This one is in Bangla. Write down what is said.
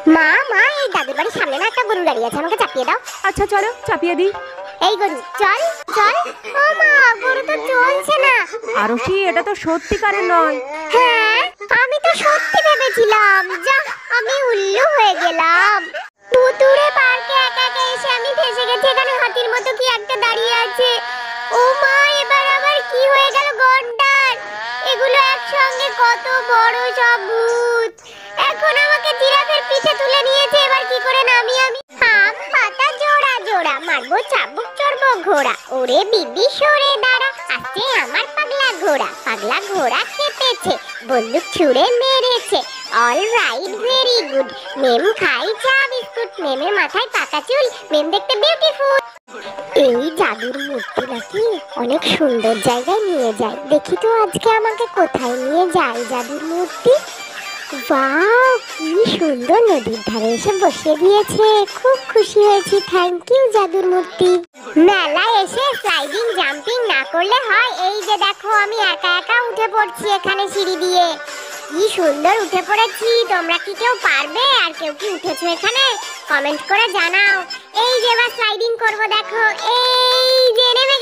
মা মা এই দাদুর বাড়ির সামনে না একটা গরু দাঁড়িয়ে আছে, আমাকে চাপিয়ে দাও। আচ্ছা চলো চাপিয়ে দিই। এই গরু চল চল। ও মা, গরু তো চলছে না। আরশি, এটা তো সত্যিকারের নয়। হ্যাঁ, আমি তো সত্যি ভেবেছিলাম। যা, আমি উল্লু হয়ে গেলাম। ভুতুড়ে পার্কে একা একা এসে আমি ফেসে গেছি। এখানে হাতির মতো কি একটা দাঁড়িয়ে আছে। ও মা, এবার আবার কি হয়ে গেল গন্ডার? এগুলো একসঙ্গে কত বড় সব ভূত। এখন আমাকে জিরাফের পিঠে তুলে নিয়েছে, এবার কি করে নামি আমি? আম পাতা জোড়া জোড়া, মারবো চাবুক চড়বো ঘোড়া। ওরে বিবি সরে দাঁড়া, আসছে আমার পাগলা ঘোড়া। পাগলা ঘোড়া খেপেছে, বন্দুক ছুড়ে মেরেছে। All right, very good. মেম খাই চা বিস্কুট, মেমের মাথায় পাকা চুল, মেম দেখতে বিউটিফুল। এই জাদুর মূর্তি নাকি অনেক সুন্দর জায়গায় নিয়ে যায়। দেখি তো আজকে আমাকে কোথায় নিয়ে যায় জাদুর মূর্তি। ওয়াও, কি সুন্দর, নদীর ধারে এসে বসে দিয়েছে। খুব খুশি হয়েছি, থ্যাংক ইউ জাদুর মূর্তি। মেলায় এসে স্লাইডিং জাম্পিং না করলে হয়? এই যে দেখো, আমি একা একা উঠে পড়ছি এখানে সিঁড়ি দিয়ে। কি সুন্দর উঠে পড়েছি। তোমরা কি কেউ পারবে? আর কেউ কি উঠেছো এখানে? কমেন্ট করে জানাও। এই যে এবার স্লাইডিং করবো, দেখো এই যে নেমে